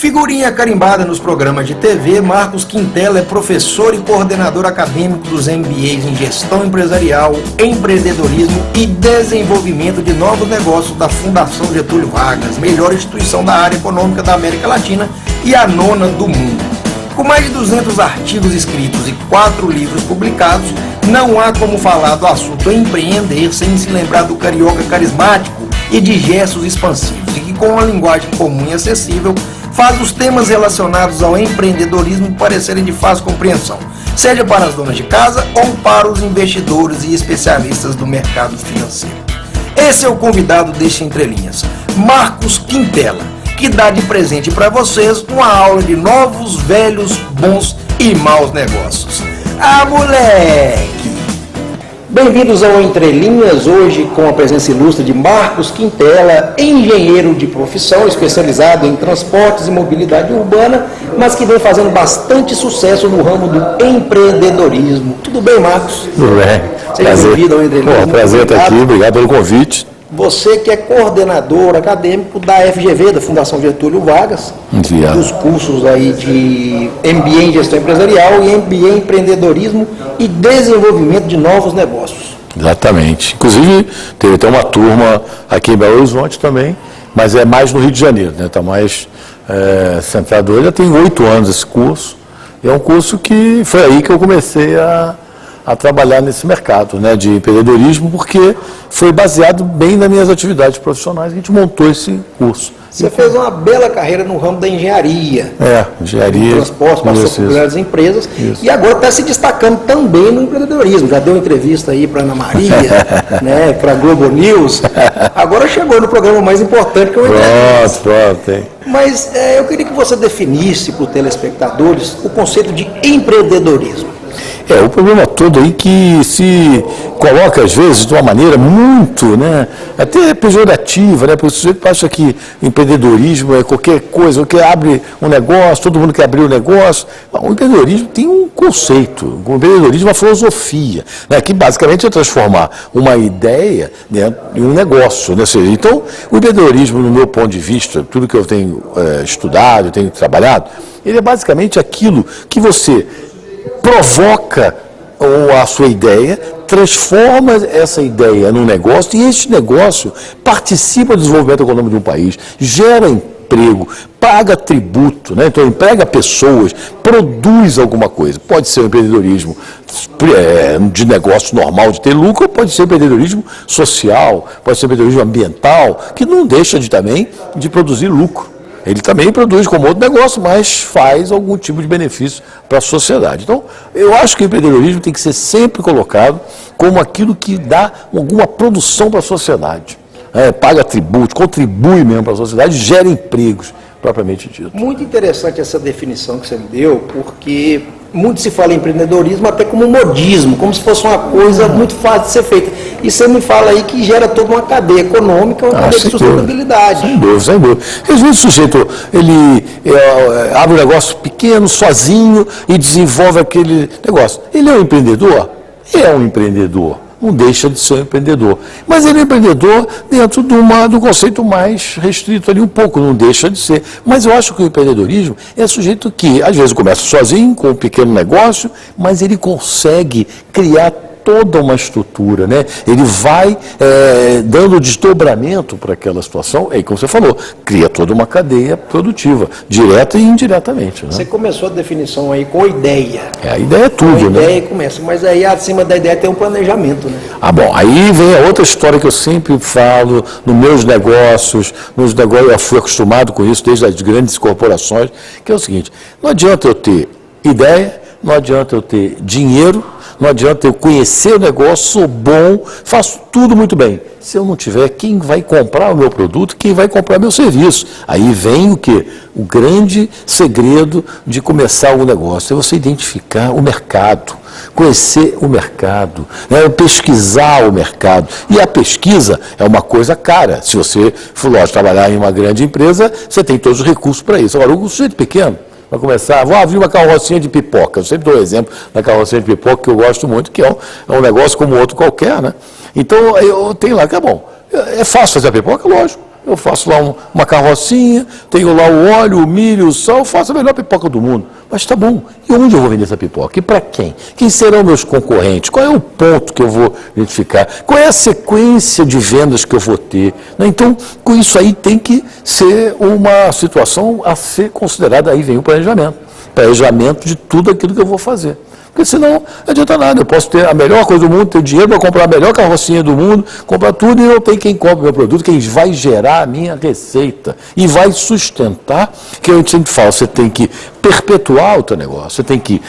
Figurinha carimbada nos programas de TV, Marcos Quintela é professor e coordenador acadêmico dos MBAs em Gestão Empresarial, Empreendedorismo e Desenvolvimento de Novos Negócios da Fundação Getúlio Vargas, melhor instituição da área econômica da América Latina e a 9ª do mundo. Com mais de 200 artigos escritos e 4 livros publicados, não há como falar do assunto empreender sem se lembrar do carioca carismático e de gestos expansivos, e que com uma linguagem comum e acessível faz os temas relacionados ao empreendedorismo parecerem de fácil compreensão, seja para as donas de casa ou para os investidores e especialistas do mercado financeiro. Esse é o convidado deste Entre Linhas, Marcos Quintela, que dá de presente para vocês uma aula de novos, velhos, bons e maus negócios. Ah, moleque! Bem-vindos ao Entre Linhas, hoje com a presença ilustre de Marcos Quintela, engenheiro de profissão, especializado em transportes e mobilidade urbana, mas que vem fazendo bastante sucesso no ramo do empreendedorismo. Tudo bem, Marcos? Tudo bem. Seja bem-vindo ao Entre Linhas. Prazer estar aqui, obrigado pelo convite. Você que é coordenador acadêmico da FGV, da Fundação Getúlio Vargas, dos cursos aí de MBA em Gestão Empresarial e MBA em Empreendedorismo e Desenvolvimento de Novos Negócios. Exatamente. Inclusive, teve até uma turma aqui em Belo Horizonte também, mas é mais no Rio de Janeiro, né? Está mais centrado. Eu já tenho 8 anos esse curso, e é um curso que foi aí que eu comecei a trabalhar nesse mercado, né, de empreendedorismo, porque foi baseado bem nas minhas atividades profissionais. A gente montou esse curso. Você fez uma bela carreira no ramo da engenharia. Engenharia. Transporte, passou por grandes empresas. Isso. E agora está se destacando também no empreendedorismo. Já deu entrevista aí para Ana Maria, né, para Globo News. Agora chegou no programa mais importante que eu entrevista. Pronto. Mas eu queria que você definisse para os telespectadores o conceito de empreendedorismo. O problema todo aí que se coloca, às vezes, de uma maneira muito, né, até pejorativa, né, porque o sujeito acha que empreendedorismo é qualquer coisa, que abre um negócio, todo mundo quer abrir um negócio. O empreendedorismo tem um conceito, o empreendedorismo é uma filosofia, né, que basicamente é transformar uma ideia, né, em um negócio. Né, então, o empreendedorismo, no meu ponto de vista, tudo que eu tenho estudado, eu tenho trabalhado, ele é basicamente aquilo que você provoca a sua ideia, transforma essa ideia num negócio, e este negócio participa do desenvolvimento econômico de um país, gera emprego, paga tributo, né? Então emprega pessoas, produz alguma coisa. Pode ser um empreendedorismo de negócio normal, de ter lucro, ou pode ser um empreendedorismo social, pode ser um empreendedorismo ambiental, que não deixa também de produzir lucro. Ele também produz como outro negócio, mas faz algum tipo de benefício para a sociedade. Então, eu acho que o empreendedorismo tem que ser sempre colocado como aquilo que dá alguma produção para a sociedade. Paga tributo, contribui mesmo para a sociedade, gera empregos, propriamente dito. Muito interessante essa definição que você me deu, porque muito se fala em empreendedorismo até como modismo, como se fosse uma coisa muito fácil de ser feita. E você me fala aí que gera toda uma cadeia econômica, uma cadeia de sustentabilidade. Sem dúvida. Às vezes o sujeito, ele abre um negócio pequeno, sozinho, e desenvolve aquele negócio. Ele é um empreendedor? É um empreendedor. Não deixa de ser um empreendedor. Mas ele é um empreendedor dentro do conceito mais restrito ali, um pouco, não deixa de ser. Mas eu acho que o empreendedorismo é sujeito que, às vezes, começa sozinho, com um pequeno negócio, mas ele consegue criar toda uma estrutura, né? Ele vai dando desdobramento para aquela situação, e como você falou, cria toda uma cadeia produtiva, direta e indiretamente. Né? Você começou a definição aí com ideia. A ideia é tudo, né? A ideia começa, mas aí acima da ideia tem um planejamento, né? Bom, aí vem a outra história que eu sempre falo nos meus negócios, eu fui acostumado com isso desde as grandes corporações, que é o seguinte: não adianta eu ter ideia, não adianta eu ter dinheiro, não adianta eu conhecer o negócio, sou bom, faço tudo muito bem. Se eu não tiver quem vai comprar o meu produto, quem vai comprar meu serviço. Aí vem o quê? O grande segredo de começar o negócio é você identificar o mercado, conhecer o mercado, né? Pesquisar o mercado. E a pesquisa é uma coisa cara. Se você for, lógico, trabalhar em uma grande empresa, você tem todos os recursos para isso. Agora, o sujeito pequeno, vai começar, vou abrir uma carrocinha de pipoca. Eu sempre dou o exemplo da carrocinha de pipoca, que eu gosto muito, que é um negócio como outro qualquer, né? Então, eu tenho lá, que é bom. É fácil fazer a pipoca? Lógico. Eu faço lá uma carrocinha, tenho lá o óleo, o milho, o sal, faço a melhor pipoca do mundo. Mas tá bom, e onde eu vou vender essa pipoca? E para quem? Quem serão meus concorrentes? Qual é o ponto que eu vou identificar? Qual é a sequência de vendas que eu vou ter? Então, com isso aí tem que ser uma situação a ser considerada, aí vem o planejamento de tudo aquilo que eu vou fazer. Porque senão não adianta nada, eu posso ter a melhor coisa do mundo, ter dinheiro para comprar a melhor carrocinha do mundo, comprar tudo e não tem quem compra o meu produto, quem vai gerar a minha receita e vai sustentar, que eu sempre falo, você tem que perpetuar o teu negócio, você tem que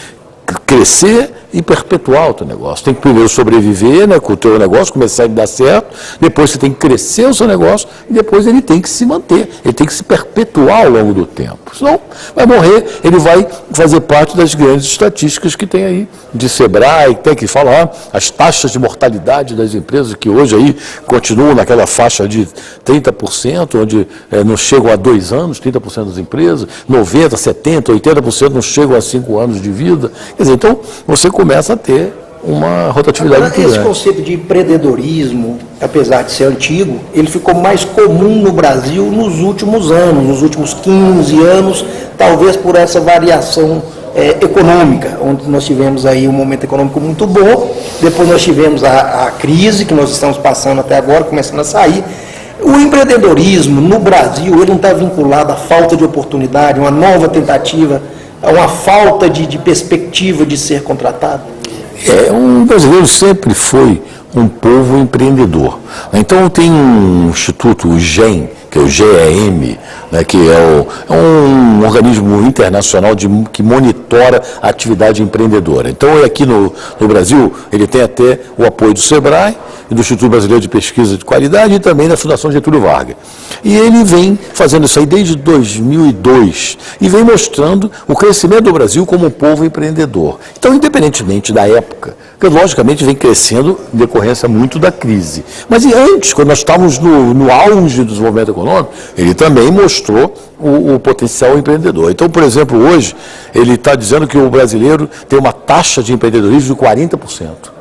crescer e perpetuar o teu negócio. Tem que primeiro sobreviver, né, com o teu negócio, começar a dar certo, depois você tem que crescer o seu negócio e depois ele tem que se manter, ele tem que se perpetuar ao longo do tempo. Senão vai morrer, ele vai fazer parte das grandes estatísticas que tem aí, de Sebrae, tem que falar as taxas de mortalidade das empresas que hoje aí continuam naquela faixa de 30%, onde não chegam a 2 anos, 30% das empresas, 90%, 70%, 80% não chegam a 5 anos de vida. Quer dizer, então você começa a ter uma rotatividade muito grande. Esse conceito de empreendedorismo, apesar de ser antigo, ele ficou mais comum no Brasil nos últimos anos, nos últimos 15 anos, talvez por essa variação econômica, onde nós tivemos aí um momento econômico muito bom, depois nós tivemos a crise que nós estamos passando até agora, começando a sair. O empreendedorismo no Brasil, ele não está vinculado à falta de oportunidade, uma nova tentativa, a uma falta de perspectiva de ser contratado? O brasileiro sempre foi um povo empreendedor. Então tem um instituto, o GEM, que é o GEM, né, que é um organismo internacional que monitora a atividade empreendedora. Então aqui no Brasil ele tem até o apoio do Sebrae e do Instituto Brasileiro de Pesquisa de Qualidade e também da Fundação Getúlio Vargas. E ele vem fazendo isso aí desde 2002 e vem mostrando o crescimento do Brasil como um povo empreendedor. Então, independentemente da época, que logicamente vem crescendo em decorrência muito da crise. Mas e antes, quando nós estávamos no auge do desenvolvimento econômico, ele também mostrou o potencial empreendedor. Então, por exemplo, hoje, ele está dizendo que o brasileiro tem uma taxa de empreendedorismo de 40%.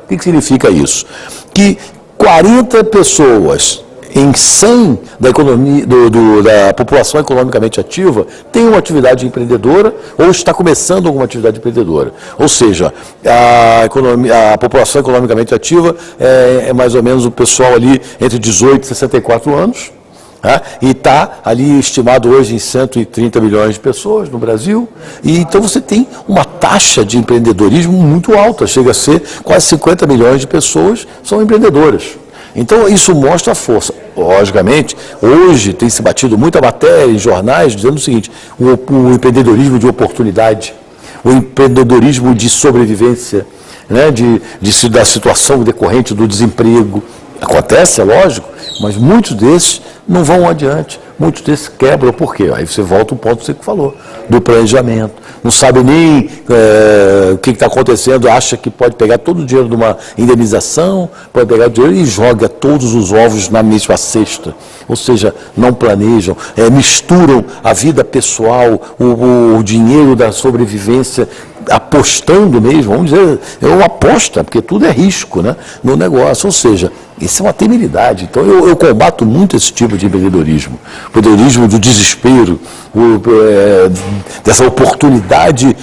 O que significa isso? Que 40 pessoas em 100 da economia, da população economicamente ativa tem uma atividade empreendedora ou está começando alguma atividade empreendedora. Ou seja, a população economicamente ativa é mais ou menos o pessoal ali entre 18 e 64 anos, tá? E está ali estimado hoje em 130 milhões de pessoas no Brasil. E então você tem uma taxa de empreendedorismo muito alta, chega a ser quase 50 milhões de pessoas são empreendedoras. Então, isso mostra a força. Logicamente, hoje tem se batido muita matéria em jornais dizendo o seguinte, o empreendedorismo de oportunidade, o empreendedorismo de sobrevivência, né, da situação decorrente do desemprego. Acontece, é lógico, mas muitos desses não vão adiante, muitos desses quebram. Por quê? Aí você volta ao ponto que você falou, do planejamento. Não sabe nem o que está acontecendo, acha que pode pegar todo o dinheiro de uma indenização, pode pegar o dinheiro e joga todos os ovos na mesma cesta. Ou seja, não planejam, misturam a vida pessoal, o dinheiro da sobrevivência, apostando mesmo, vamos dizer, é uma aposta, porque tudo é risco, né, no negócio. Ou seja, isso é uma temeridade. Então eu combato muito esse tipo de empreendedorismo. O empreendedorismo do desespero, dessa oportunidade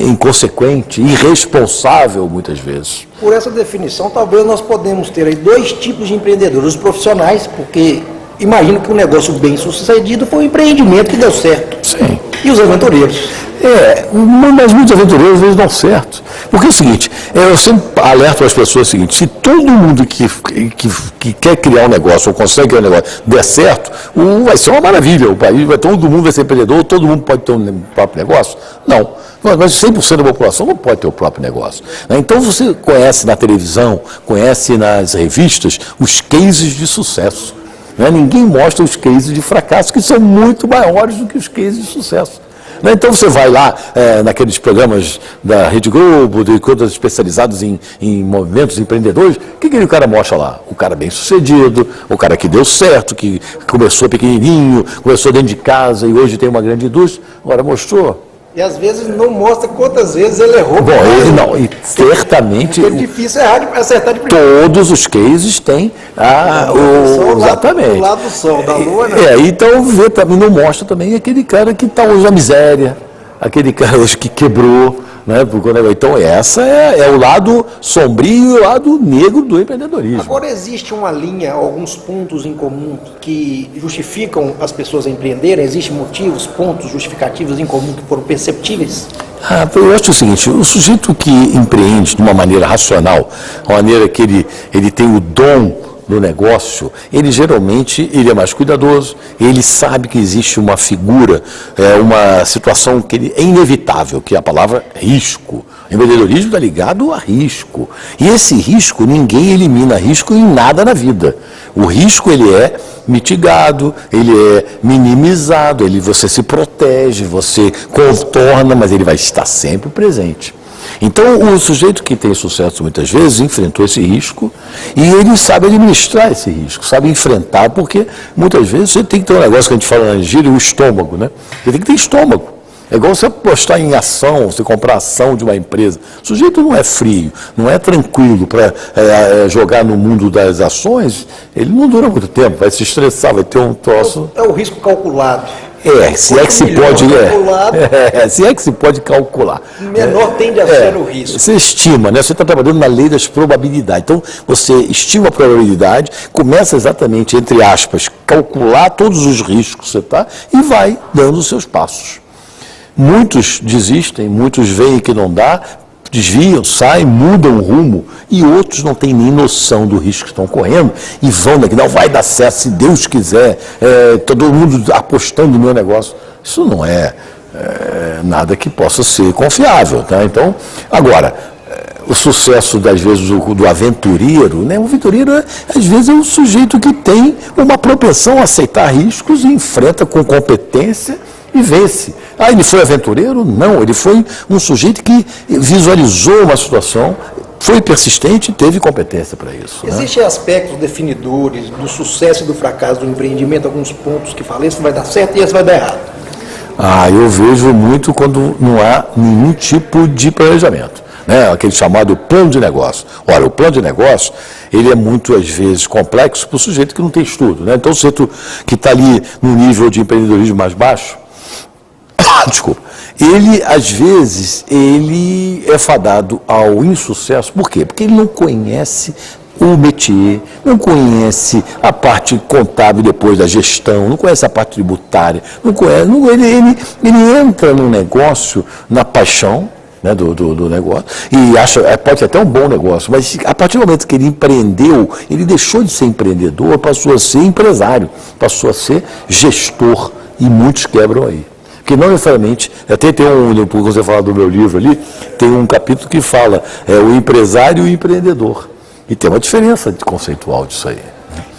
inconsequente, irresponsável muitas vezes. Por essa definição, talvez nós podemos ter aí 2 tipos de empreendedores. Os profissionais, porque imagino que um negócio bem sucedido foi um empreendimento que deu certo. Sim. E os aventureiros? Mas muitos aventureiros às vezes dão certo. Porque é o seguinte, eu sempre alerto as pessoas o seguinte, se todo mundo que quer criar um negócio ou consegue criar um negócio der certo, vai ser uma maravilha, o país, todo mundo vai ser empreendedor, todo mundo pode ter um próprio negócio? Não. Mas 100% da população não pode ter o próprio negócio. Então você conhece na televisão, conhece nas revistas os cases de sucesso. Ninguém mostra os cases de fracasso, que são muito maiores do que os cases de sucesso. Então você vai lá naqueles programas da Rede Globo, de coisas especializados em movimentos empreendedores, o que aquele cara mostra lá? O cara bem sucedido, o cara que deu certo, que começou pequenininho, começou dentro de casa e hoje tem uma grande indústria. Agora mostrou E às vezes não mostra quantas vezes ele errou. Bom, ele não, e certamente... É difícil acertar de primeira. Todos os cases têm exatamente. Do lado do sol, da lua, né? Então vê, também não mostra também aquele cara que está hoje na miséria, aquele cara hoje que quebrou, né? Então essa é o lado sombrio e o lado negro do empreendedorismo. Agora existe uma linha, alguns pontos em comum que justificam as pessoas a empreenderem? Existem motivos, pontos justificativos em comum que foram perceptíveis? Eu acho o seguinte, o sujeito que empreende de uma maneira racional, uma maneira que ele tem o dom do negócio, ele geralmente é mais cuidadoso, ele sabe que existe uma figura, uma situação que é inevitável, que é a palavra risco. O empreendedorismo está ligado a risco. E esse risco, ninguém elimina risco em nada na vida. O risco, ele é mitigado, ele é minimizado, você se protege, você contorna, mas ele vai estar sempre presente. Então, o sujeito que tem sucesso muitas vezes enfrentou esse risco e ele sabe administrar esse risco, sabe enfrentar, porque muitas vezes você tem que ter um negócio que a gente fala na gíria, o estômago, né? Você tem que ter estômago. É igual você apostar em ação, você comprar ação de uma empresa. O sujeito não é frio, não é tranquilo para jogar no mundo das ações, ele não dura muito tempo, vai se estressar, vai ter um troço... É o risco calculado. Se é que se pode calcular. Menor tende a ser o risco. Você estima, né? Você está trabalhando na lei das probabilidades. Então, você estima a probabilidade, começa exatamente, entre aspas, calcular todos os riscos que você está e vai dando os seus passos. Muitos desistem, muitos veem que não dá, desviam, saem, mudam o rumo, e outros não têm nem noção do risco que estão correndo e vão daqui, não vai dar certo se Deus quiser, todo mundo apostando no meu negócio. Isso não é nada que possa ser confiável, tá? Então, agora, o sucesso, às vezes, do aventureiro, né? O aventureiro, às vezes, é um sujeito que tem uma propensão a aceitar riscos e enfrenta com competência e vence. Ele foi aventureiro? Não, ele foi um sujeito que visualizou uma situação, foi persistente e teve competência para isso. Existem aspectos definidores do sucesso e do fracasso do empreendimento, alguns pontos que falam, esse vai dar certo e esse vai dar errado? Eu vejo muito quando não há nenhum tipo de planejamento, né? Aquele chamado plano de negócio. Olha, o plano de negócio, ele é muito, às vezes, complexo para o sujeito que não tem estudo, né? Então, o sujeito que está ali no nível de empreendedorismo mais baixo, desculpa, ele, às vezes, ele é fadado ao insucesso. Por quê? Porque ele não conhece o métier, não conhece a parte contábil depois da gestão, não conhece a parte tributária, não conhece, ele entra no negócio na paixão, né, do negócio, e acha, pode ser até um bom negócio, mas a partir do momento que ele empreendeu, ele deixou de ser empreendedor, passou a ser empresário, passou a ser gestor, e muitos quebram aí. Porque não necessariamente, até tem quando você fala do meu livro ali, tem um capítulo que fala o empresário e o empreendedor. E tem uma diferença conceitual disso aí.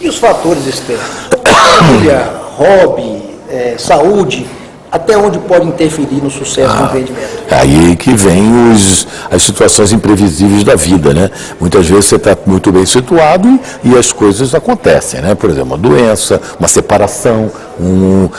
E os fatores externos? Família, hobby, saúde, até onde pode interferir no sucesso do empreendimento? Aí que vem as situações imprevisíveis da vida, né? Muitas vezes você está muito bem situado e as coisas acontecem, né? Por exemplo, uma doença, uma separação,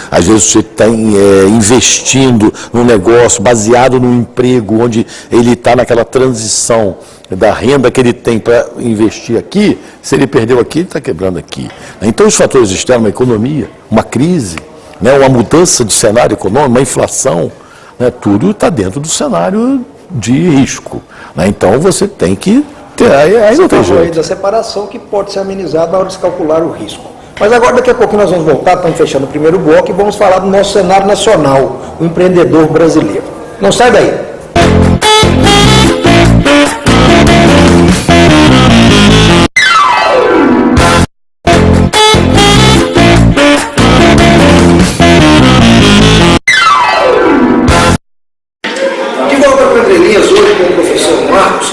às vezes você está investindo num negócio baseado num emprego onde ele está naquela transição da renda que ele tem para investir aqui, se ele perdeu aqui, ele está quebrando aqui. Então, os fatores externos, uma economia, uma crise, né, uma mudança de cenário econômico, uma inflação, né, tudo está dentro do cenário de risco. Né? Então, você tem que ter, aí não tem jeito. Da separação que pode ser amenizada na hora de calcular o risco. Mas agora, daqui a pouquinho, nós vamos voltar, estamos fechando o primeiro bloco e vamos falar do nosso cenário nacional, o empreendedor brasileiro. Não sai daí.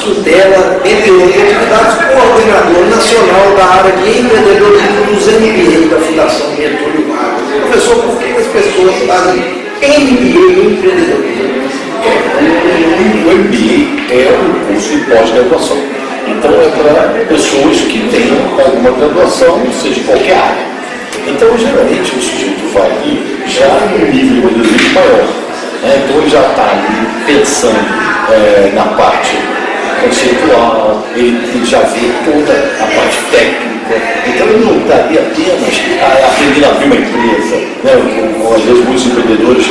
Quintela, entre outras atividades, coordenador nacional da área de empreendedorismo dos MBA da Fundação Getúlio Vargas. Professor, por que as pessoas fazem MBA em empreendedorismo? O MBA é um curso de pós-graduação. Então é para pessoas que tenham alguma graduação, seja em qualquer área. Então, geralmente, o sujeito vai já no nível de empreendedorismo maior. né? Então ele já está ali pensando na parte conceitual, ele já vê toda a parte técnica. Então ele não estaria apenas aprendendo a abrir uma empresa, né? Como às vezes muitos empreendedores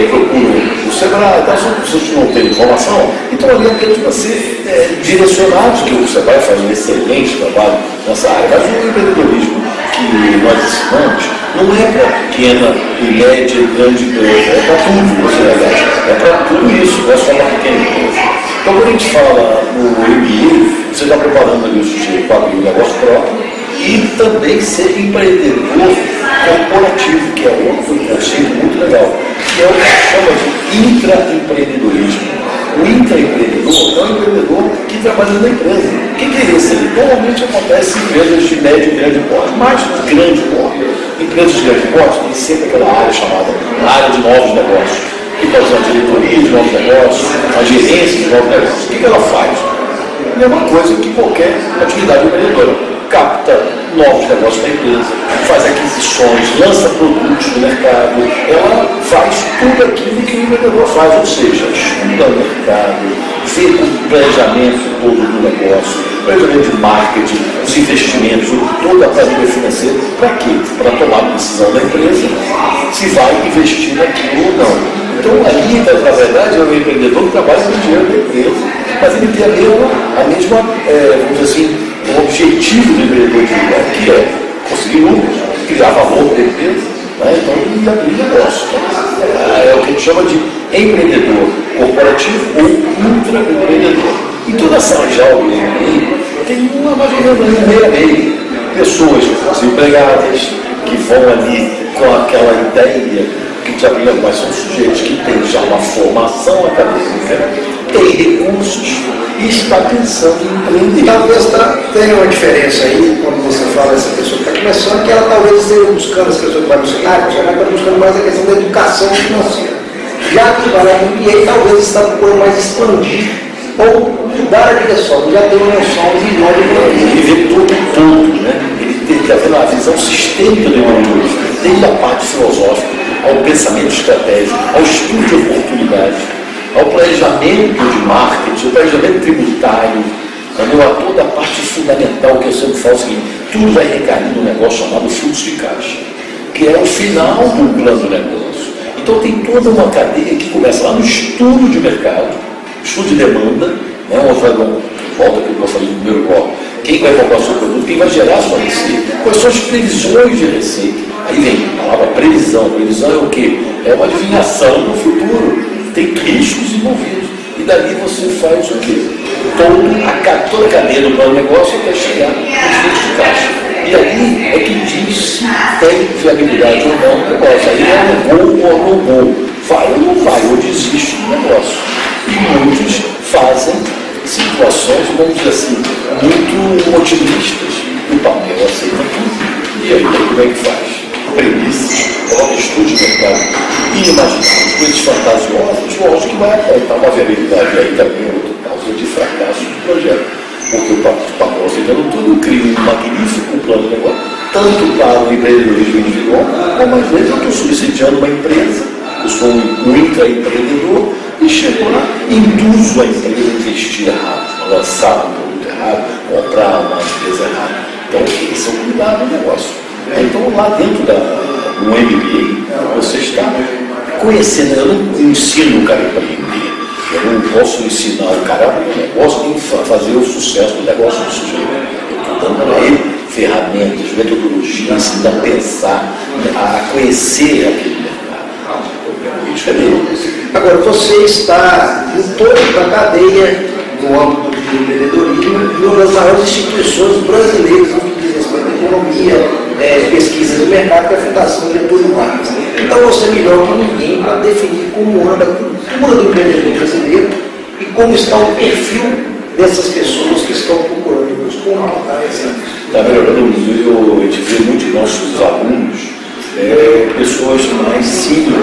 procuram o Sebrae, são pessoas que não têm informação, então ali é apenas para ser direcionados, que o Sebrae faz um excelente trabalho nessa área, mas o empreendedorismo que nós ensinamos não é para pequena e média e grande empresa, é para tudo, é para tudo isso, não é só uma pequena empresa. Então quando a gente fala no MBA, você está preparando ali o sujeito para abrir um negócio próprio e também ser empreendedor corporativo, que é outro conceito muito legal, que é o que se chama de intraempreendedorismo. O intraempreendedor é um empreendedor que trabalha na empresa. O que é isso? Normalmente acontece em empresas de médio e grande porte, mas de grande porte. Empresas de grande porte tem sempre aquela área chamada área de novos negócios, que pode ser uma diretoria de novos negócios, uma gerência de novos negócios. O que ela faz? A mesma coisa que qualquer atividade empreendedora. Capta novos negócios da empresa, faz aquisições, lança produtos no mercado, ela faz tudo aquilo que o empreendedor faz, ou seja, estuda o mercado, vê o planejamento todo do negócio, o planejamento de marketing, os investimentos, toda a planilha financeira, para quê? Para tomar a decisão da empresa se vai investir naquilo ou não. Então ali, na verdade, é o empreendedor que trabalha com o dinheiro da empresa, mas ele tem a mesma vamos dizer assim, o objetivo do empreendedor individual, que é conseguir lucros, criar valor para a empresa, né? Então ele abrir negócio. É o que a gente chama de empreendedor corporativo ou intraempreendedor. E toda essa sala do MBA tem mais ou menos meio a meio. Pessoas desempregadas que vão ali com aquela ideia que já viram, mas são sujeitos que têm já uma formação acadêmica, têm recursos e está pensando em empreender. Talvez tenha uma diferença aí, quando você fala essa pessoa que está começando, que ela talvez esteja buscando, essa pessoa que vai no cenário, está buscando mais a questão da educação financeira. Já que vai no MBA, talvez está procurando mais expandir ou mudar a direção, já tem uma noção visual de economia. Ele vê tudo, né? Ele tem que haver uma visão sistêmica do empreendedorismo, desde a parte filosófica, ao pensamento estratégico, ao estudo de oportunidades, ao planejamento de marketing, ao planejamento tributário, a toda a parte fundamental que eu sempre falo o seguinte, tudo vai recair num negócio chamado fluxo de caixa, que é o final do plano do negócio. Então tem toda uma cadeia que começa lá no estudo de mercado, estudo de demanda, né? Volta aquilo que eu falei no primeiro bloco, quem vai comprar o seu produto, quem vai gerar a sua receita, quais são as previsões de receita. Aí vem a palavra previsão. Previsão é o quê? É uma adivinhação do futuro. Tem riscos envolvidos. E dali você faz o quê? Toda a cadeia do plano de negócio até chegar no fluxo de caixa. E aí é que diz se tem viabilidade ou não no negócio. Aí é no bom ou no bom. Vai ou não vai, ou desiste do negócio. E muitos fazem situações, vamos dizer assim, muito otimistas. O papel aceita tudo. E aí como é que faz? Premissa, coloca estudo de mercado inimaginável, coisas fantasiosas, lógico que vai apontar uma viabilidade aí também é outra causa de fracasso do projeto. Porque o papel aceitando tudo cria um magnífico plano de negócio, tanto para o empreendedorismo individual, como às vezes eu estou subsidiando uma empresa, eu sou um intraempreendedor e chego lá, induzo a empresa a investir errado, a lançar um produto errado, comprar uma empresa errada. Então, esse é o cuidado do negócio. Então, lá dentro do MBA, você está conhecendo. Eu não ensino o cara para empreender. Eu não posso ensinar o cara a abrir um negócio nem fazer o sucesso do negócio do sujeito. Eu estou dando para ele ferramentas, metodologias, ensinando a pensar, a conhecer aquele mercado. É diferente. Agora, você está em toda a cadeia no âmbito do empreendedorismo e uma das maiores instituições brasileiras no que diz respeito à economia, pesquisa de mercado, que é a Fundação Getúlio Vargas. Então você é melhor que ninguém para definir como anda a cultura do empreendedor brasileiro e como está o perfil dessas pessoas que estão procurando os pontos. Está melhorando. A gente vê muito de nossos alunos, pessoas mais simples,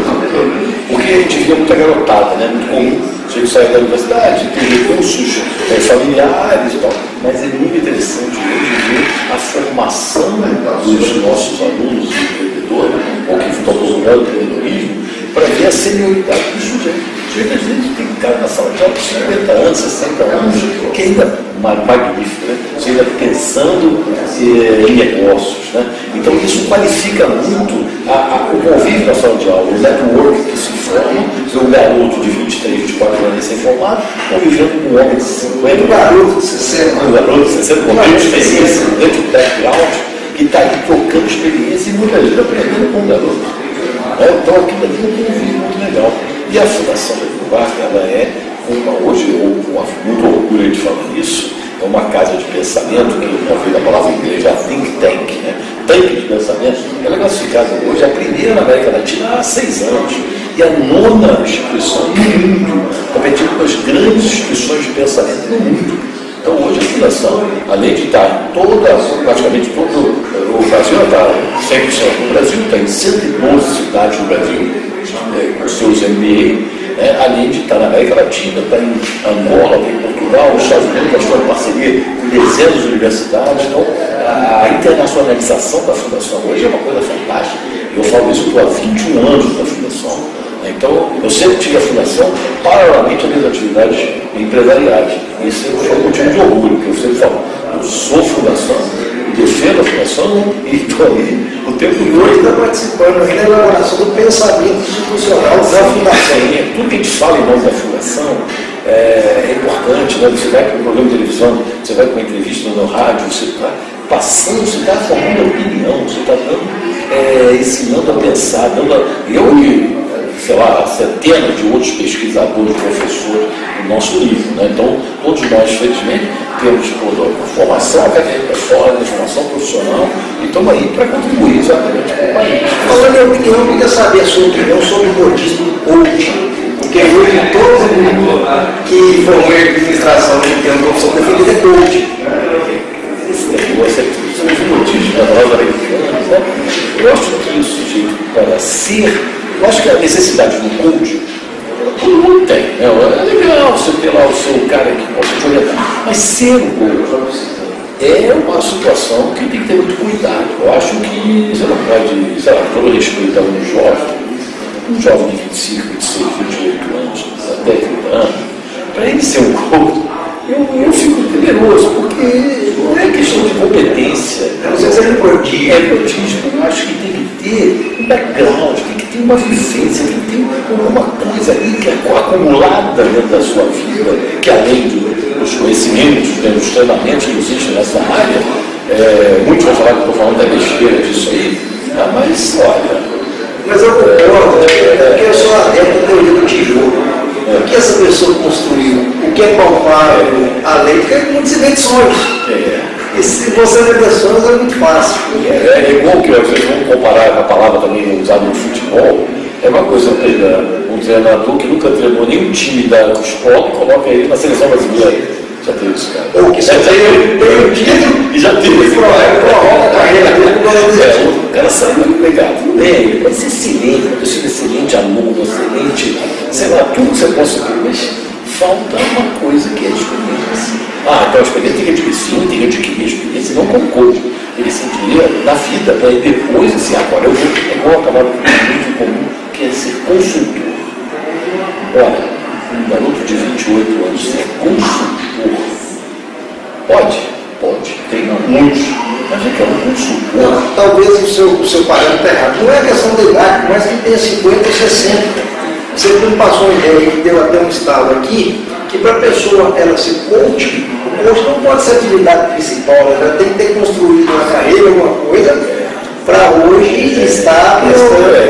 porque a gente via muita garotada, né? Muito comum. A gente sai da universidade, tem recursos familiares e tal, mas é muito interessante hoje ver a formação dos nossos alunos empreendedores, ou que estão procurando empreendedorismo, para ver senioridade do sujeito. Às vezes tem cara na sala de aula de 50 anos, 60 anos, que ainda magnífico, né? Você ainda pensando em negócios, né? Então isso qualifica muito o convívio na sala de aula, o network que se forma, um garoto de 23, 24 anos recém-formado, convivendo com um homem de 50, um garoto de 60, com muita experiência, dentro do background, que está aí trocando experiência e muitas vezes aprendendo com o garoto. Então aquilo ali é um convívio muito legal. E a Fundação Getúlio Vargas, ela é hoje, eu com muito orgulho de falar isso, é uma casa de pensamento, que não veio da palavra inglesa, think tank, né? Tanque de pensamento, ela é classificada hoje, a primeira na América Latina há 6 anos, e a 9ª instituição no mundo, competindo com as grandes instituições de pensamento no mundo. Então hoje a Fundação, além de estar praticamente todo o Brasil, está 100% no Brasil, está em 112 cidades no Brasil, com seus MBA, além de estar na América Latina, está em Angola, tem em Portugal, os Estados Unidos, está em parceria com dezenas de universidades. Então a internacionalização da Fundação hoje é uma coisa fantástica. Eu falo isso há 21 anos da Fundação. Então, eu sempre tive a Fundação paralelamente às minhas atividades empresariais. E isso foi um motivo de orgulho, porque eu sempre falo, eu sou Fundação, defendo a Fundação e estou ali o tempo todo. Hoje está participando da elaboração do pensamento institucional da Fundação. Tudo que a gente fala em nome da Fundação é importante, né? Você vai para um programa de televisão, você vai para uma entrevista no rádio, você está passando, você está formando opinião, você está ensinando a pensar, sei lá, centenas de outros pesquisadores, professores no nosso livro, né? Então, todos nós, felizmente, temos formação acadêmica sólida, formação profissional, e estamos aí para contribuir exatamente com o país. Falando em opinião, eu queria saber a sua opinião sobre o modismo do coaching, porque hoje todo mundo que formou em administração que tem uma profissão preferida é coaching. Esse negócio é tudo sobre os modismos americanos, né? Eu acho que o sujeito, para ser, eu acho que a necessidade do coaching, todo mundo tem, né? É legal você ter lá o seu cara que pode te orientar, mas ser um coach é uma situação que tem que ter muito cuidado. Eu acho que você não pode, sei lá, todo respeito a um jovem de 25, 26, 28 anos, até 30 anos, para ele ser um coach, eu fico temeroso, porque não é questão de competência. Às vezes é prodígio. É prodígio, eu acho que tem que ter um background, tem que ter uma vivência, tem que ter alguma coisa ali que é acumulada dentro da sua vida, que além dos conhecimentos, dos treinamentos que existem nessa área, muitos vão falar que eu estou falando da besteira disso aí, mas olha. Mas eu concordo, porque eu sou adepto da teoria do tijolo. O que essa pessoa construiu, o que é palpável, a lei, porque muito se vê de sonhos. E se você vê de sonhos é muito fácil. É igual que vocês vão comparar com a palavra também usada no futebol. É uma coisa, um treinador que nunca treinou nenhum time da escola e coloca ele na seleção brasileira. Já teve isso, cara. Ou que só tem o título e já teve esse prorroga a carreira dele. O cara saiu muito legal, tudo bem, ele pode ser excelente, pode ser excelente aluno, excelente, sei lá, tudo que você possa ter, mas falta uma coisa que é a experiência. Então a experiência tem que adquirir, sim, tem que adquirir a experiência, não como coach. Ele se adquirir na vida, para depois, assim, agora eu vou, é igual acabar com um vídeo comum, que é ser consultor. Olha, um garoto de 28 anos ser consultor. Pode, tem muitos, mas eu quero um consultor. Não, talvez o seu parâmetro está errado. Não é questão da idade, mas que tenha 50 ou 60. Você me passou uma ideia que deu até um estalo aqui, que para a pessoa ela ser coach, o coach não pode ser a atividade principal, ela já tem que ter construído uma carreira, alguma coisa, para hoje estar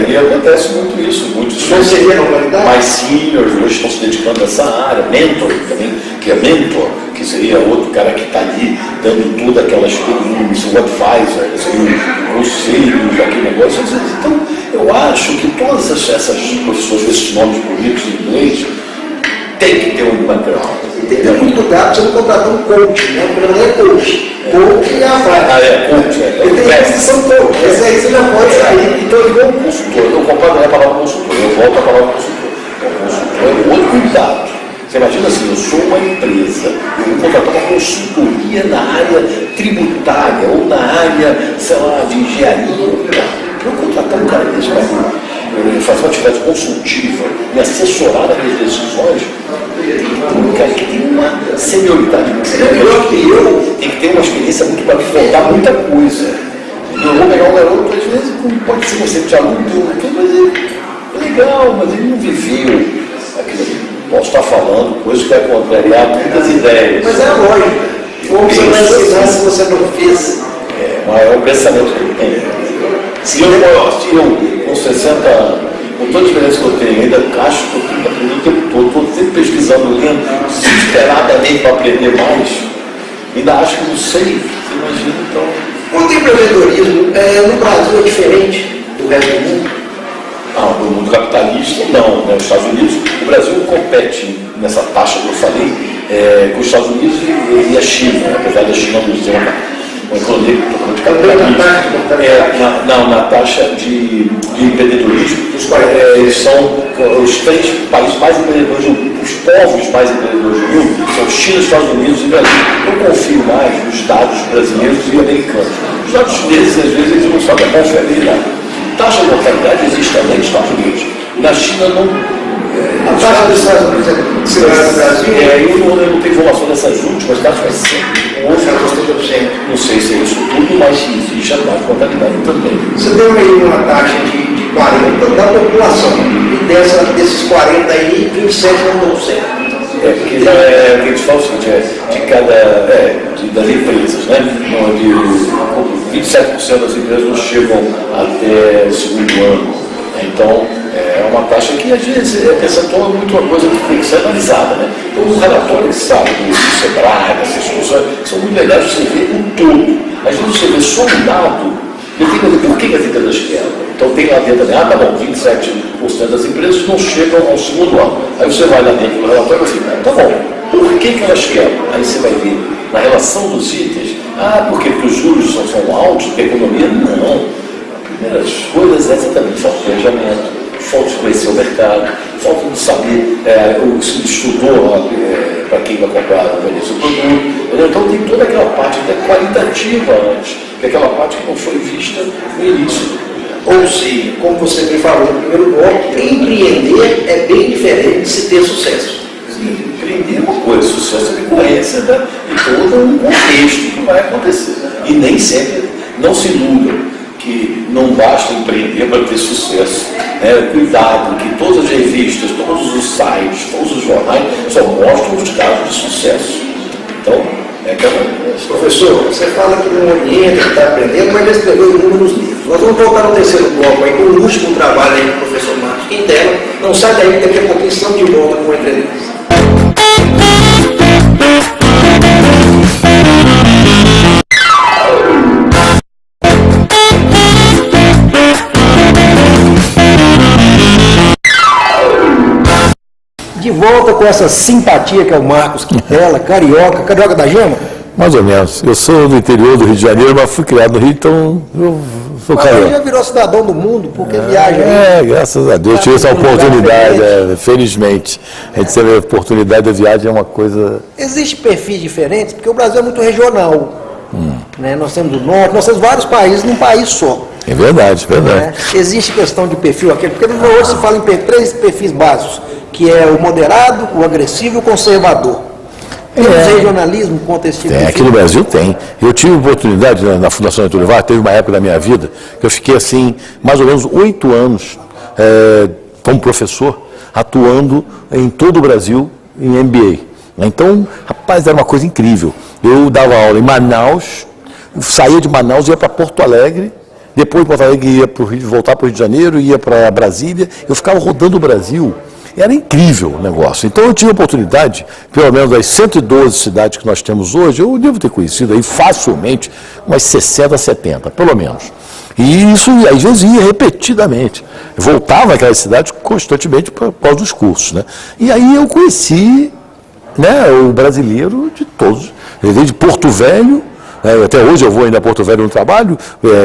E acontece muito isso, muitos não seria normalidade? mais seniors hoje estão se dedicando a essa área, mentor também, que é mentor, que seria outro cara que está ali dando toda aquela experiência, o advisor, o conselho daquele negócio. Então, eu acho que todas essas profissões, esses nomes bonitos em inglês, tem que ter um background. Tem que ter muito cuidado, você não contratar um coach, né? Porque não é coach. Coach é a prática. Coach, ele tem restrição coach. Esse aí você já pode sair. Então, igual consultor, eu comparo a palavra consultor, eu volto à palavra consultor. O consultor é outro cuidado. Você imagina assim, eu sou uma empresa, eu vou contratar uma consultoria na área tributária ou na área, sei lá, de engenharia. Para eu contratar um cara desse, fazer uma atividade consultiva e assessorar as minhas decisões, um cara que tem uma senioridade muito grande, tem que ter uma experiência muito para contar muita coisa. Eu vou pegar um garoto, às vezes pode ser um centro de aluno, mas é legal, mas ele não viveu aquilo ali. Posso estar falando coisas que vai contrariar muitas ideias. Mas é lógico. Como você vai ensinar se você não fez? É um pensamento que eu tenho. Se eu, com 60 anos, com toda a experiência que eu tenho, ainda acho que eu tenho que aprender o tempo todo, estou sempre pesquisando, lendo, desesperadamente para aprender mais, ainda acho que não sei, você imagina, então. O empreendedorismo no Brasil é diferente do resto do mundo? Não, no mundo capitalista não, né? Os Estados Unidos, o Brasil compete nessa taxa que eu falei com os Estados Unidos e a China, apesar da China não ser uma economia totalmente capitalista. Na taxa de empreendedorismo, eles são os 3 países mais empreendedores do mundo, os povos mais empreendedores do mundo são China, Estados Unidos e Brasil. Eu confio mais nos dados brasileiros e americanos. Os dados chineses, às vezes, eles não sabem a confiabilidade. Taxa de mortalidade existe também nos Estados Unidos. Na China não. A taxa dos Estados Unidos é similar ao Brasil? Eu não tenho informação dessas últimas taxas, mas sempre houve. Não sei se é isso tudo, mas existe a taxa de mortalidade também. Você deu aí uma taxa de 40 da população, e desses 40 aí, 27 não dão certo. Porque o que a gente fala é o seguinte, das empresas, né? De 27% das empresas não chegam até o segundo ano. Então, é uma taxa que, às vezes, essa toma muito uma coisa que tem que ser analisada, né? Então, os relatórios, sabe, do Sebrae, dessas discussões, são muito legais de você ver o todo. Às vezes você vê só um dado, e tem que ver por que as empresas quebram. Então, tem lá dentro também, tá bom, 27% das empresas não chegam ao segundo ano. Aí você vai lá dentro do relatório e assim, tá bom, por que elas quebram? Aí você vai ver, na relação dos itens, porque os juros são altos, porque a economia, não. Primeiras coisas é exatamente falta de planejamento, falta de conhecer o mercado, falta de saber, se estudou para quem vai comprar o produto. Então tem toda aquela parte até qualitativa antes, que é aquela parte que não foi vista no início. Ou seja, como você me falou no primeiro bloco, empreender é bem diferente de se ter sucesso. Sim, empreender é uma coisa, sucesso é decorrência de todo um contexto que vai acontecer. E nem sempre, não se iludam que não basta empreender para ter sucesso. Cuidado, que todas as revistas, todos os sites, todos os jornais só mostram os casos de sucesso. Então, Professor, você fala que não orienta, que está aprendendo, mas já escreveu inúmeros livros. Nós vamos voltar no terceiro bloco aí com o último trabalho aí do professor Marcos Quintela. Não sai daí, daqui a pouquinho estamos de volta com a entrevista. De volta com essa simpatia que é o Marcos Quintela, carioca da Gema? Mais ou menos. Eu sou do interior do Rio de Janeiro, mas fui criado no Rio, então eu sou carioca. Mas já virou cidadão do mundo, porque viaja aí. Graças a Deus, tive essa oportunidade, felizmente. A gente teve a oportunidade da viagem, é uma coisa... Existem perfis diferentes, porque o Brasil é muito regional. Né? Nós temos o norte, nós temos vários países num país só. É verdade, verdade. Né? Existe questão de perfil aqui, porque hoje se fala em 3 perfis básicos, que é o moderado, o agressivo e o conservador. Temos regionalismo contra esse tipo de aqui no Brasil tem. Eu tive oportunidade na Fundação Getúlio Vargas, teve uma época da minha vida que eu fiquei assim, mais ou menos 8 anos como professor, atuando em todo o Brasil em MBA. Então, rapaz, era uma coisa incrível. Eu dava aula em Manaus, saía de Manaus, ia para Porto Alegre, depois de Porto Alegre ia voltar para o Rio de Janeiro, ia para Brasília, eu ficava rodando o Brasil. Era incrível o negócio. Então eu tive a oportunidade, pelo menos das 112 cidades que nós temos hoje, eu devo ter conhecido aí facilmente umas 60, 70, pelo menos. E isso às vezes ia repetidamente. Eu voltava àquelas cidades constantemente após os cursos. Né? E aí eu conheci o brasileiro de todos. Desde Porto Velho, até hoje eu vou ainda a Porto Velho no trabalho,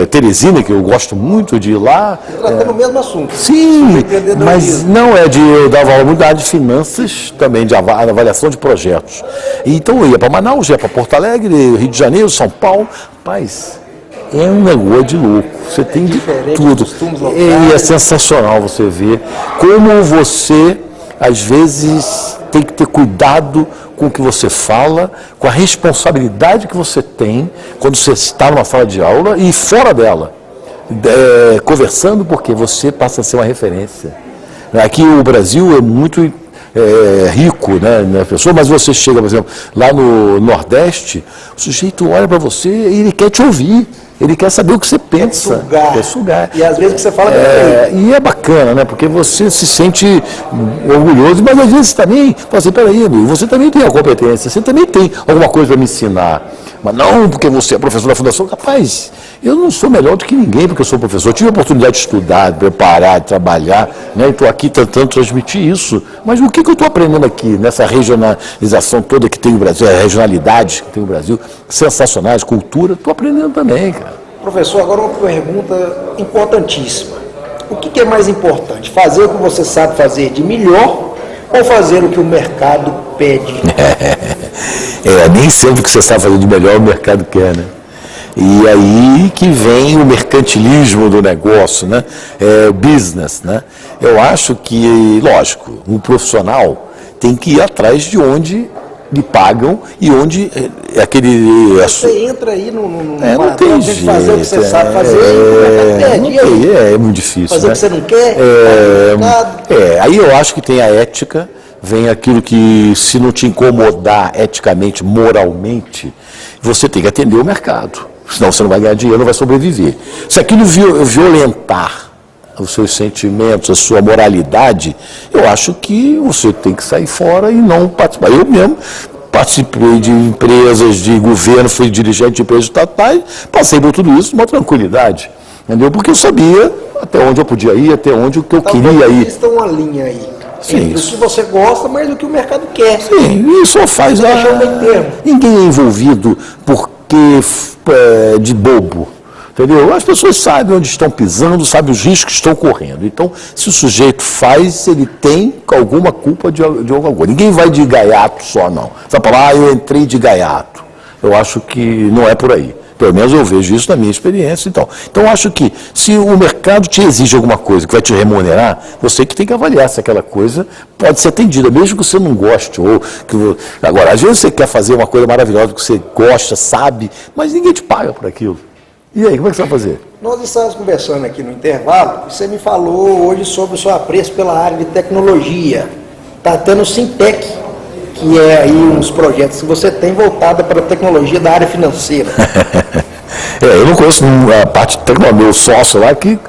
Teresina, que eu gosto muito de ir lá. Tratando o mesmo assunto. Sim, mas não eu dava aula muito da área de finanças, também de avaliação de projetos. Então eu ia para Manaus, ia para Porto Alegre, Rio de Janeiro, São Paulo. Rapaz, é um negócio de louco. Você tem de tudo. E é sensacional você ver como você, às vezes, tem que ter cuidado com o que você fala, com a responsabilidade que você tem quando você está numa sala de aula e fora dela. Conversando, porque você passa a ser uma referência. Aqui o Brasil é muito rico, né, pessoa, mas você chega, por exemplo, lá no Nordeste, o sujeito olha para você e ele quer te ouvir. Ele quer saber o que você pensa. Quer sugar. E às vezes o que você fala e é bacana, né? Porque você se sente orgulhoso, mas às vezes também, fala assim, peraí, amigo, você também tem a competência, você também tem alguma coisa para me ensinar. Mas não porque você é professor da Fundação. Rapaz, eu não sou melhor do que ninguém porque eu sou professor. Eu tive a oportunidade de estudar, de preparar, de trabalhar, né? E estou aqui tentando transmitir isso. Mas o que eu estou aprendendo aqui, nessa regionalização toda que tem o Brasil, a regionalidade que tem o Brasil, sensacionais, cultura, estou aprendendo também, cara. Professor, agora uma pergunta importantíssima. O que é mais importante? Fazer o que você sabe fazer de melhor ou fazer o que o mercado pede? Nem sempre o que você sabe fazer de melhor o mercado quer, né? E aí que vem o mercantilismo do negócio, né? O business, né? Eu acho que, lógico, um profissional tem que ir atrás de onde lhe pagam e onde aquele... Você entra aí no não tem jeito, fazer o que você sabe fazer é muito difícil, fazer né? o que você não quer, aí eu acho que tem a ética, vem aquilo que, se não te incomodar eticamente, moralmente, você tem que atender o mercado, senão você não vai ganhar dinheiro, não vai sobreviver. Se aquilo violentar os seus sentimentos, a sua moralidade, eu acho que você tem que sair fora e não participar. Eu mesmo participei de empresas, de governo, fui dirigente de empresas estatais, passei por tudo isso com uma tranquilidade, entendeu? Porque eu sabia até onde eu podia ir, até onde o que eu queria ir. Existe uma linha aí. Sim, entre o que você gosta, mas do que o mercado quer. Sim, e só faz ninguém é envolvido porque de bobo. Entendeu? As pessoas sabem onde estão pisando, sabem os riscos que estão correndo. Então, se o sujeito faz, ele tem alguma culpa de alguma coisa. Ninguém vai de gaiato só, não. Você vai falar, eu entrei de gaiato. Eu acho que não é por aí. Pelo menos eu vejo isso na minha experiência. Então eu acho que se o mercado te exige alguma coisa que vai te remunerar, você que tem que avaliar se aquela coisa pode ser atendida, mesmo que você não goste. Agora, às vezes você quer fazer uma coisa maravilhosa que você gosta, sabe, mas ninguém te paga por aquilo. E aí, como é que você vai fazer? Nós estávamos conversando aqui no intervalo, e você me falou hoje sobre o seu apreço pela área de tecnologia. Está tendo o Sintec, que é aí uns projetos que você tem voltada para a tecnologia da área financeira. Eu não conheço a parte de tecnologia, meu sócio lá que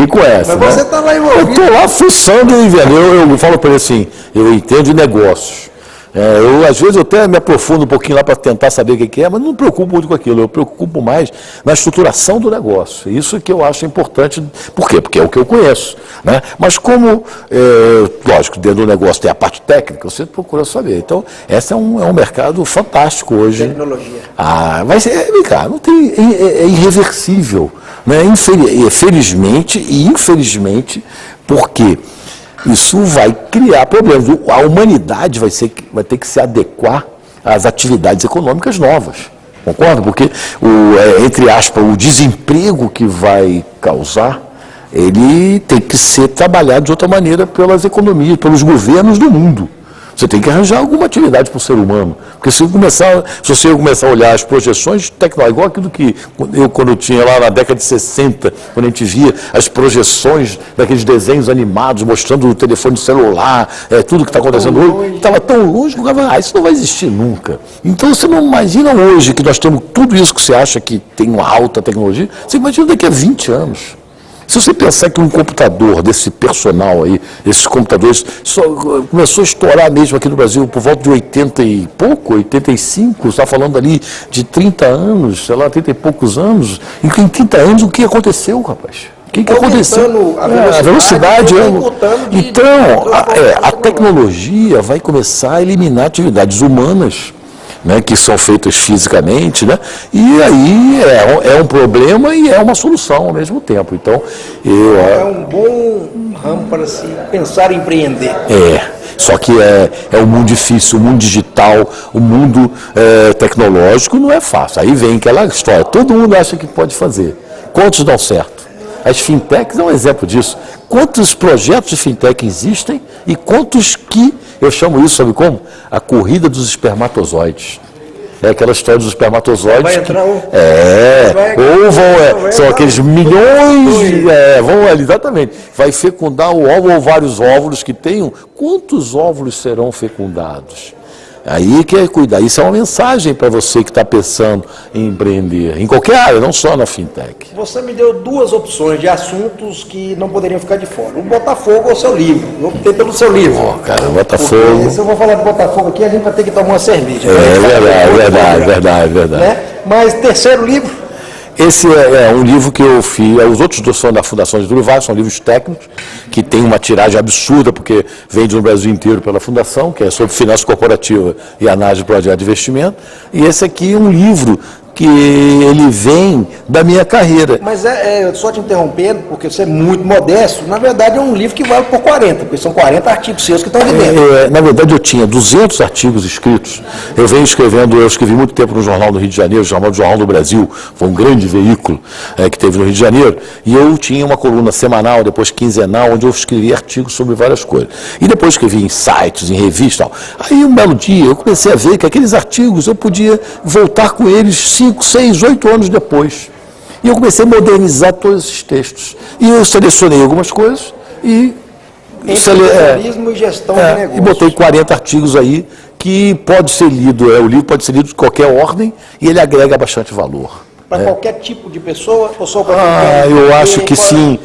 conhece. Mas você está lá envolvido. Eu estou lá fuçando e vendo. Eu falo para ele assim, eu entendo de negócios. Às vezes eu até me aprofundo um pouquinho lá para tentar saber o que é, mas não me preocupo muito com aquilo, eu me preocupo mais na estruturação do negócio. Isso que eu acho importante. Por quê? Porque é o que eu conheço. Né? Mas como, lógico, dentro do negócio tem a parte técnica, você procura saber. Então, esse é um mercado fantástico hoje. Tecnologia. Mas, cara, não tem, é irreversível. Né? Felizmente e infelizmente, porque isso vai criar problemas. A humanidade vai ter que se adequar às atividades econômicas novas. Concorda? Porque, entre aspas, o desemprego que vai causar, ele tem que ser trabalhado de outra maneira pelas economias, pelos governos do mundo. Você tem que arranjar alguma atividade para o ser humano. Porque se você começar a olhar as projeções tecnológicas, igual aquilo que quando eu tinha lá na década de 60, quando a gente via as projeções daqueles desenhos animados, mostrando o telefone celular, tudo que está acontecendo hoje, estava tão longe que eu falava, isso não vai existir nunca. Então você não imagina hoje que nós temos tudo isso que você acha que tem uma alta tecnologia, você imagina daqui a 20 anos. Se você pensar que um computador desse personal aí, esses computadores, começou a estourar mesmo aqui no Brasil por volta de 80 e pouco, 85, você está falando ali de 30 anos, sei lá, 30 e poucos anos. E em 30 anos, o que aconteceu, rapaz? O que aconteceu? A velocidade. Então, a tecnologia vai começar a eliminar atividades humanas, né, que são feitas fisicamente, né, e aí é um problema e é uma solução ao mesmo tempo. Então, é um bom ramo para se pensar em empreender. Só que é um mundo difícil, o mundo digital, o mundo tecnológico não é fácil. Aí vem aquela história, todo mundo acha que pode fazer. quantos dão certo? As fintechs é um exemplo disso. Quantos projetos de fintech existem e quantos que, eu chamo isso, sabe como? A corrida dos espermatozoides. É aquela história dos espermatozoides. Vai entrar um. São aqueles milhões. Vão ali, exatamente. Vai fecundar o óvulo ou vários óvulos que tenham. Quantos óvulos serão fecundados? Aí que é cuidar. Isso é uma mensagem para você que está pensando em empreender, em qualquer área, não só na fintech. Você me deu duas opções de assuntos que não poderiam ficar de fora. O Botafogo ou o seu livro. Eu optei pelo seu livro. Cara, Botafogo. Porque se eu vou falar de Botafogo aqui, a gente vai ter que tomar uma cerveja. Verdade. Né? Mas terceiro livro. Esse é um livro que eu fiz, os outros dois são da Fundação Getúlio Vargas, são livros técnicos, que tem uma tiragem absurda, porque vende no Brasil inteiro pela Fundação, que é sobre finanças corporativa e análise de projeto de investimento. E esse aqui é um livro que ele vem da minha carreira. Mas só te interrompendo, porque você é muito modesto, na verdade é um livro que vale por 40, porque são 40 artigos seus que estão ali dentro. Na verdade eu tinha 200 artigos escritos, eu escrevi muito tempo no Jornal do Rio de Janeiro, chamado Jornal do Brasil, foi um grande veículo que teve no Rio de Janeiro, e eu tinha uma coluna semanal, depois quinzenal, onde eu escrevia artigos sobre várias coisas. E depois escrevi em sites, em revistas e tal. Aí um belo dia eu comecei a ver que aqueles artigos eu podia voltar com eles 5, 6, 8 anos depois. E eu comecei a modernizar todos esses textos. E eu selecionei algumas coisas e... Empreendedorismo e gestão de negócios. E botei 40 artigos aí que pode ser lido, o livro pode ser lido de qualquer ordem e ele agrega bastante valor. Para qualquer tipo de pessoa? Ou só eu acho que sim.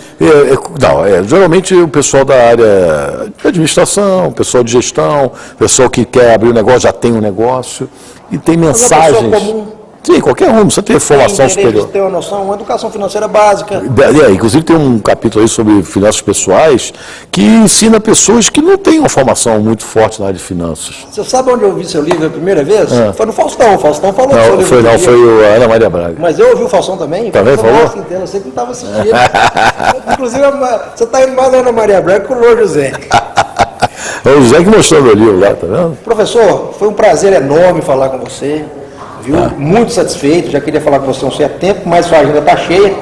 Geralmente o pessoal da área de administração, pessoal de gestão, pessoal que quer abrir um negócio, já tem um negócio, e tem mensagens. Uma pessoa comum. Sim, qualquer um, você tem formação superior. Tem uma noção, uma educação financeira básica. Inclusive tem um capítulo aí sobre finanças pessoais que ensina pessoas que não têm uma formação muito forte na área de finanças. Você sabe onde eu ouvi seu livro a primeira vez? Foi no Faustão. O Faustão falou do seu livro. Foi o Ana Maria Braga. Mas eu ouvi o Faustão também. Também falou? Nossa, entendo, eu sei que não estava assistindo. Inclusive, você está indo mais da Ana Maria Braga que o Louro José. É o José que mostrou meu livro lá, tá vendo? Professor, foi um prazer enorme falar com você. Muito satisfeito, já queria falar com você um certo tempo, mas sua agenda está cheia.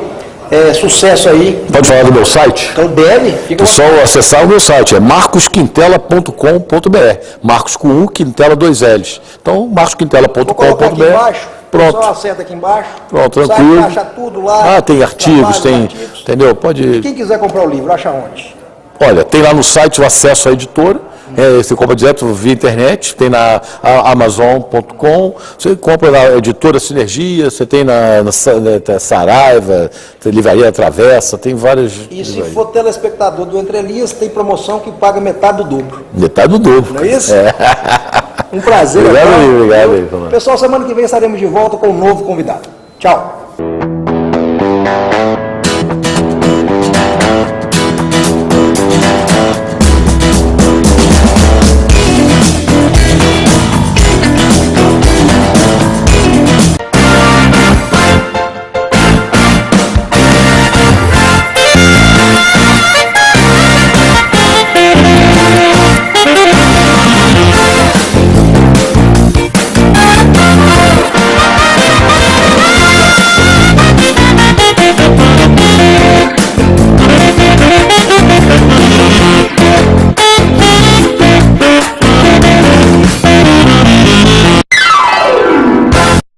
Sucesso aí. Pode falar do meu site? Então deve. É só acessar o meu site, é marcosquintela.com.br. Marcos com U, Quintela 2 L's. Então, marcosquintela.com.br. Vou colocar aqui embaixo. Pronto. Só acerta aqui embaixo. Pronto, tranquilo. Acha tudo lá. Tem artigos, artigos. Entendeu? Pode... Quem quiser comprar o livro, acha onde? Olha, tem lá no site o acesso à editora. Você compra direto via internet, tem na Amazon.com, você compra na editora Sinergia, você tem na Saraiva, tem Livraria Travessa, tem várias. E se for telespectador do Entre Elias, tem promoção que paga metade do dobro. Metade do dobro. Não é isso? Um prazer. Obrigado. Pessoal, semana que vem estaremos de volta com um novo convidado. Tchau.